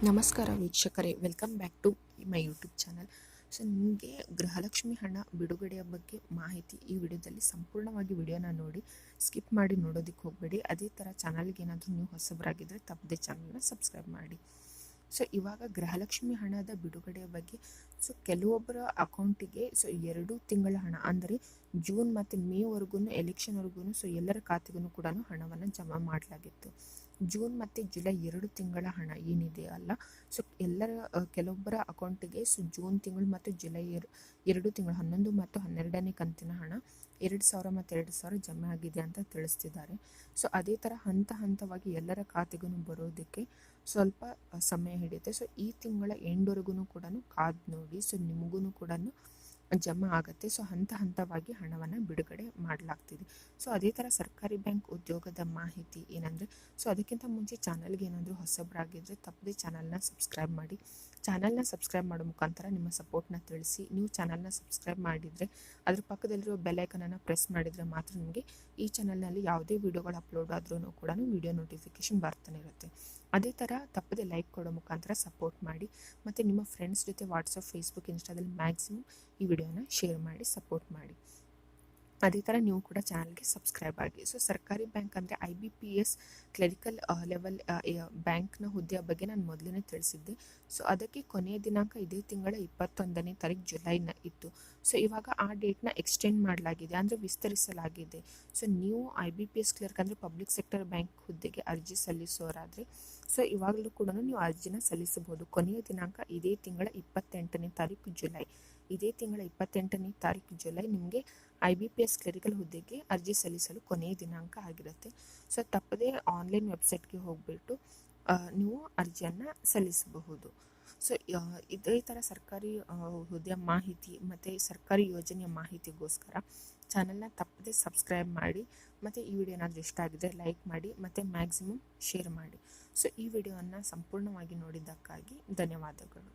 ನಮಸ್ಕಾರ ವೀಕ್ಷಕರೇ, welcome back to my YouTube channel. So ನಿಮಗೆ ಗೃಹಲಕ್ಷ್ಮಿ ಹಣ ಬಿಡುಗಡೆಯ ಬಗ್ಗೆ ಮಾಹಿತಿ ಈ ವಿಡಿಯೋದಲ್ಲಿ ಸಂಪೂರ್ಣವಾಗಿ ವಿಡಿಯೋನ ನೋಡಿ, ಸ್ಕಿಪ್ ಮಾಡಿ ನೋಡೋದಕ್ಕೆ ಹೋಗಬೇಡಿ. ಅದೇ ಥರ ಚಾನಲ್ಗೆ ಏನಾದರೂ ನೀವು ಹೊಸಬರಾಗಿದ್ದರೆ ತಪ್ಪದೆ ಚಾನಲ್ನ ಸಬ್ಸ್ಕ್ರೈಬ್ ಮಾಡಿ. ಸೊ ಇವಾಗ ಗೃಹಲಕ್ಷ್ಮಿ ಹಣದ ಬಿಡುಗಡೆಯ ಬಗ್ಗೆ ಕೆಲವೊಬ್ಬರ ಅಕೌಂಟಿಗೆ 2 ತಿಂಗಳ ಹಣ ಅಂದರೆ ಜೂನ್ ಮತ್ತು ಮೇವರೆಗೂ ಎಲೆಕ್ಷನ್ವರೆಗೂ ಎಲ್ಲರ ಖಾತೆಗೂ ಕೂಡ ಹಣವನ್ನು ಜಮಾ ಮಾಡಲಾಗಿತ್ತು. ಜೂನ್ ಮತ್ತು ಜುಲೈ 2 ತಿಂಗಳ ಹಣ ಏನಿದೆ ಅಲ್ಲ, ಕೆಲವೊಬ್ಬರ ಅಕೌಂಟಿಗೆ ಜೂನ್ ತಿಂಗಳು ಮತ್ತು ಜುಲೈ 2 ತಿಂಗಳು 11 ಮತ್ತು 12ನೇ ಕಂತಿನ ಹಣ 2,000 ಮತ್ತು 2,000 ಜಮೆ ಆಗಿದೆ ಅಂತ ತಿಳಿಸ್ತಿದ್ದಾರೆ. ಸೊ ಅದೇ ಥರ ಹಂತವಾಗಿ ಎಲ್ಲರ ಖಾತೆಗೂ ಬರೋದಕ್ಕೆ ಸ್ವಲ್ಪ ಸಮಯ ಹಿಡಿಯುತ್ತೆ. ಸೊ ಈ ತಿಂಗಳ ಎಂಡ್ವರೆಗೂ ಕೂಡ ಕಾದು ನೋಡಿ. ಸೊ ನಿಮಗೂ ಕೂಡ ಜಮಾ ಆಗುತ್ತೆ. ಸೊ ಹಂತವಾಗಿ ಹಣವನ್ನು ಬಿಡುಗಡೆ ಮಾಡಲಾಗ್ತಿದೆ. ಸೊ ಅದೇ ಥರ ಸರ್ಕಾರಿ ಬ್ಯಾಂಕ್ ಉದ್ಯೋಗದ ಮಾಹಿತಿ ಏನಂದರೆ, ಸೊ ಅದಕ್ಕಿಂತ ಮುಂಚೆ ಚಾನಲ್ಗೆ ಏನಾದರೂ ಹೊಸಬರಾಗಿದ್ದರೆ ತಪ್ಪದೆ ಚಾನಲ್ನ ಸಬ್ಸ್ಕ್ರೈಬ್ ಮಾಡಿ. ಚಾನಲ್ನ ಸಬ್ಸ್ಕ್ರೈಬ್ ಮಾಡೋ ಮುಖಾಂತರ ನಿಮ್ಮ ಸಪೋರ್ಟ್ನ ತಿಳಿಸಿ. ನೀವು ಚಾನಲ್ನ ಸಬ್ಸ್ಕ್ರೈಬ್ ಮಾಡಿದರೆ ಅದ್ರ ಪಕ್ಕದಲ್ಲಿರೋ ಬೆಲ್ಲೈಕನನ್ನು ಪ್ರೆಸ್ ಮಾಡಿದರೆ ಮಾತ್ರ ನಿಮಗೆ ಈ ಚಾನಲ್ನಲ್ಲಿ ಯಾವುದೇ ವಿಡಿಯೋಗಳು ಅಪ್ಲೋಡ್ ಆದ್ರೂ ಕೂಡ ವಿಡಿಯೋ ನೋಟಿಫಿಕೇಷನ್ ಬರ್ತಾನೆ ಇರುತ್ತೆ. ಅದೇ ಥರ ತಪ್ಪದೆ ಲೈಕ್ ಕೊಡೋ ಮುಖಾಂತರ ಸಪೋರ್ಟ್ ಮಾಡಿ. ಮತ್ತು ನಿಮ್ಮ ಫ್ರೆಂಡ್ಸ್ ಜೊತೆ ವಾಟ್ಸಪ್, ಫೇಸ್ಬುಕ್, ಇನ್ಸ್ಟಾದಲ್ಲಿ ಮ್ಯಾಕ್ಸಿಮಮ್ ಈ ವಿಡಿಯೋನ ಶೇರ್ ಮಾಡಿ ಸಪೋರ್ಟ್ ಮಾಡಿ. ಅದೇ ಥರ ನೀವು ಕೂಡ ಚಾನಲ್ಗೆ ಸಬ್ಸ್ಕ್ರೈಬ್ ಆಗಿ. ಸೊ ಸರ್ಕಾರಿ ಬ್ಯಾಂಕ್ ಅಂದರೆ IBPS ಕ್ಲರಿಕಲ್ ಲೆವೆಲ್ ಬ್ಯಾಂಕ್ನ ಹುದ್ದೆಯ ಬಗ್ಗೆ ನಾನು ಮೊದಲೇ ತಿಳಿಸಿದ್ದೆ. ಸೊ ಅದಕ್ಕೆ ಕೊನೆಯ ದಿನಾಂಕ ಇದೇ ತಿಂಗಳ 21ನೇ ತಾರೀಕು ಜುಲೈನ ಇತ್ತು. ಸೊ ಇವಾಗ ಆ ಡೇಟ್ನ ಎಕ್ಸ್ಟೆಂಡ್ ಮಾಡಲಾಗಿದೆ, ಅಂದರೆ ವಿಸ್ತರಿಸಲಾಗಿದೆ. ಸೊ ನೀವು IBPS ಕ್ಲರ್ಕ್ ಅಂದರೆ ಪಬ್ಲಿಕ್ ಸೆಕ್ಟರ್ ಬ್ಯಾಂಕ್ ಹುದ್ದೆಗೆ ಅರ್ಜಿ ಸಲ್ಲಿಸೋರಾದರೆ ಸೊ ಇವಾಗಲೂ ಕೂಡ ನೀವು ಅರ್ಜಿನ ಸಲ್ಲಿಸಬಹುದು. ಕೊನೆಯ ದಿನಾಂಕ ಇದೇ ತಿಂಗಳ 28ನೇ ತಾರೀಕು ಜುಲೈ. ಇದೇ ತಿಂಗಳ 28ನೇ ತಾರೀಕು ಜುಲೈ ನಿಮಗೆ IBPS ಕ್ಲರಿಕಲ್ ಹುದ್ದೆಗೆ ಅರ್ಜಿ ಸಲ್ಲಿಸಲು ಕೊನೆಯ ದಿನಾಂಕ ಆಗಿರುತ್ತೆ. ಸೊ ತಪ್ಪದೇ ಆನ್ಲೈನ್ ವೆಬ್ಸೈಟ್ಗೆ ಹೋಗಿಬಿಟ್ಟು ನೀವು ಅರ್ಜಿಯನ್ನು ಸಲ್ಲಿಸಬಹುದು. ಸೊ ಇದೇ ಥರ ಸರ್ಕಾರಿ ಹುದ್ದೆಯ ಮಾಹಿತಿ ಮತ್ತು ಸರ್ಕಾರಿ ಯೋಜನೆಯ ಮಾಹಿತಿಗೋಸ್ಕರ ಚಾನಲ್ನ ತಪ್ಪದೇ ಸಬ್ಸ್ಕ್ರೈಬ್ ಮಾಡಿ. ಮತ್ತು ಈ ವಿಡಿಯೋ ಏನಾದರೂ ಇಷ್ಟ ಆಗಿದ್ರೆ ಲೈಕ್ ಮಾಡಿ ಮತ್ತು ಮ್ಯಾಕ್ಸಿಮಮ್ ಶೇರ್ ಮಾಡಿ. ಸೊ ಈ ವಿಡಿಯೋವನ್ನು ಸಂಪೂರ್ಣವಾಗಿ ನೋಡಿದ್ದಕ್ಕಾಗಿ ಧನ್ಯವಾದಗಳು.